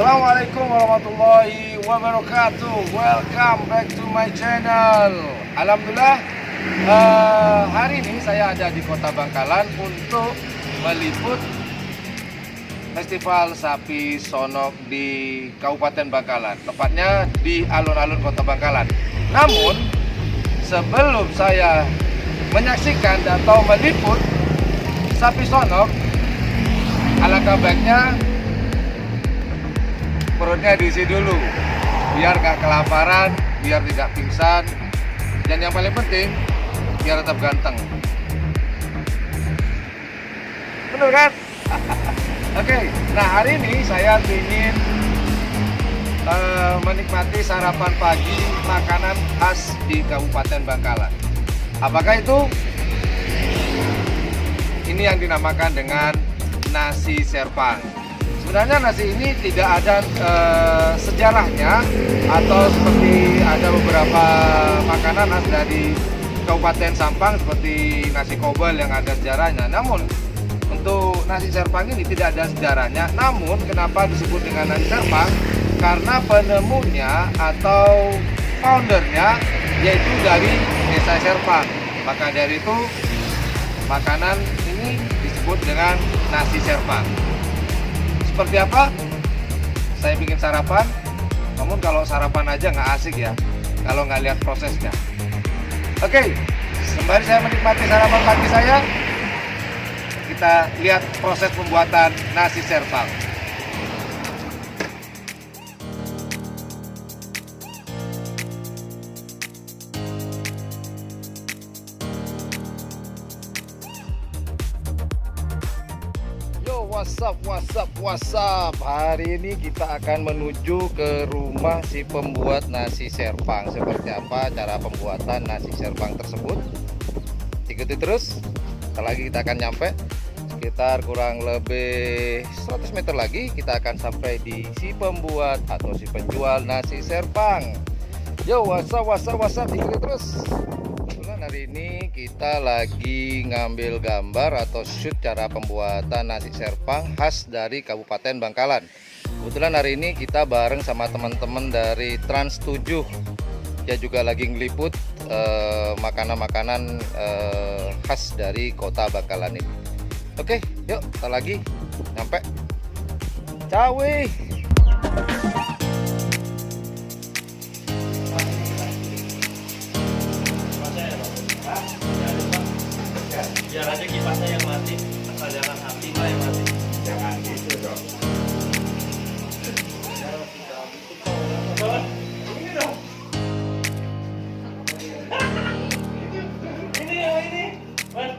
Assalamualaikum warahmatullahi wabarakatuh. Welcome back to my channel. Alhamdulillah, hari ini saya ada di Kota Bangkalan untuk meliput Festival Sapi Sonok di Kabupaten Bangkalan, tepatnya di alun-alun Kota Bangkalan. Namun, sebelum saya menyaksikan atau meliput sapi sonok, alangkah baiknya perutnya diisi dulu, biar gak kelaparan, biar tidak pingsan, dan yang paling penting, biar tetap ganteng. Bener kan? Oke, nah hari ini saya ingin menikmati sarapan pagi makanan khas di Kabupaten Bangkalan. Apakah itu? Ini yang dinamakan dengan nasi serpang. Sebenarnya nasi ini tidak ada sejarahnya, atau seperti ada beberapa makanan khas dari Kabupaten Sampang seperti nasi kobel yang ada sejarahnya. Namun untuk nasi serpang ini tidak ada sejarahnya. Namun kenapa disebut dengan nasi serpang? Karena penemunya atau foundernya yaitu dari desa Serpang. Maka dari itu makanan ini disebut dengan nasi serpang. Seperti apa? Saya bikin sarapan. Namun kalau sarapan aja nggak asik ya, kalau nggak lihat prosesnya. Oke, sembari saya menikmati sarapan pagi saya, kita lihat proses pembuatan nasi serpang. Yo, what's up? Hari ini kita akan menuju ke rumah si pembuat nasi serpang. Seperti apa cara pembuatan nasi serpang tersebut? Ikuti terus. Setelah lagi kita akan nyampe. Sekitar kurang lebih 100 meter lagi kita akan sampai di si pembuat atau si penjual nasi serpang. Yo, what's up, ikuti terus. Kebetulan hari ini kita lagi ngambil gambar atau shoot cara pembuatan nasi serpang khas dari Kabupaten Bangkalan. Kebetulan hari ini kita bareng sama teman-teman dari Trans 7. Dia juga lagi ngeliput makanan-makanan khas dari Kota Bangkalan ini. Oke, yuk kita lagi nyampe. Cawe. Biar aja kipasnya yang mati, asal jangan api lah yang mati. Jangan gitu dong. Ini dong. Ini, Mas.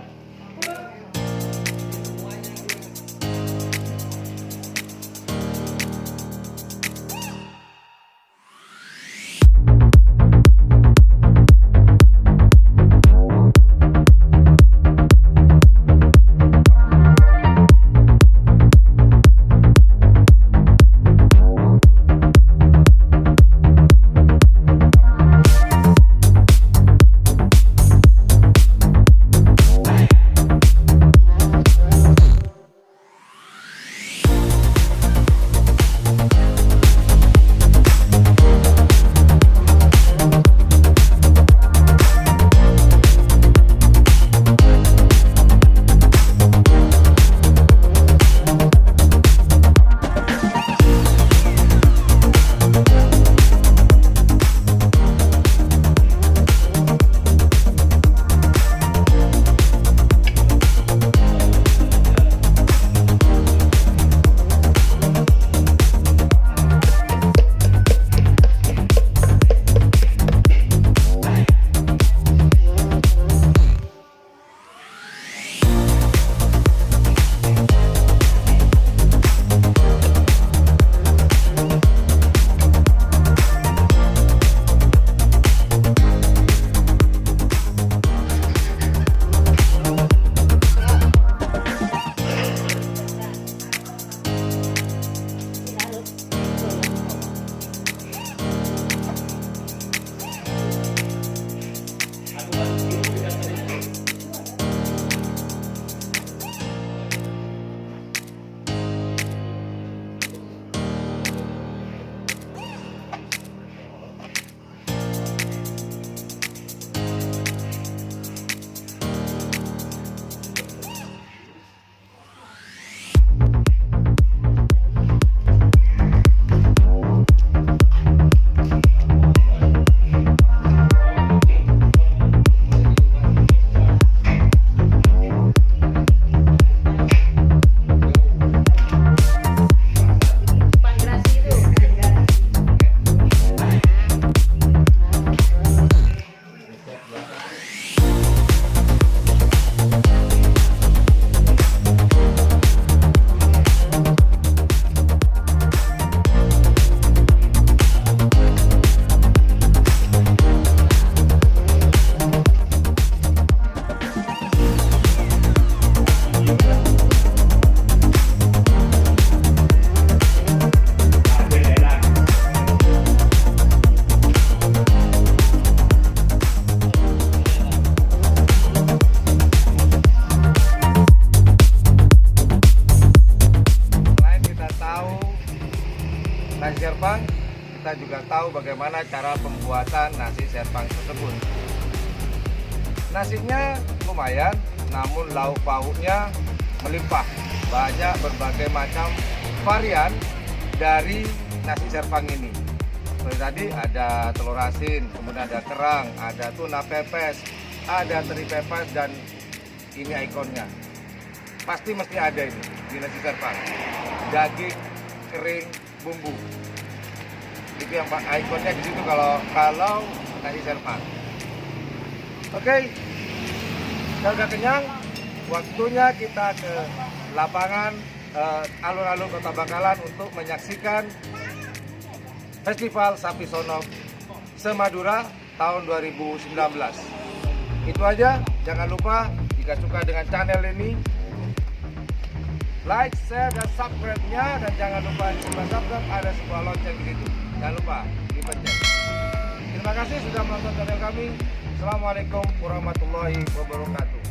nasi serpang, kita juga tahu bagaimana cara pembuatan nasi serpang tersebut. Nasinya lumayan, namun lauk pauknya melimpah. Banyak berbagai macam varian dari nasi serpang ini. Seperti tadi ada telur asin, kemudian ada kerang, ada tuna pepes, ada teri pepes, dan ini ikonnya. Pasti mesti ada ini di nasi serpang. Daging kering bumbu. Itu yang ikonnya di situ kalau nasi serpang. Oke, kalau udah kenyang, waktunya kita ke lapangan alun-alun Kota Bangkalan untuk menyaksikan Festival Sapi Sono Semadura tahun 2019. Itu aja, jangan lupa jika suka dengan channel ini, like, share, dan subscribe-nya, dan jangan lupa jika subscribe ada sebuah lonceng di situ. Jangan lupa dipencet. Terima kasih sudah menonton channel kami. Assalamualaikum warahmatullahi wabarakatuh.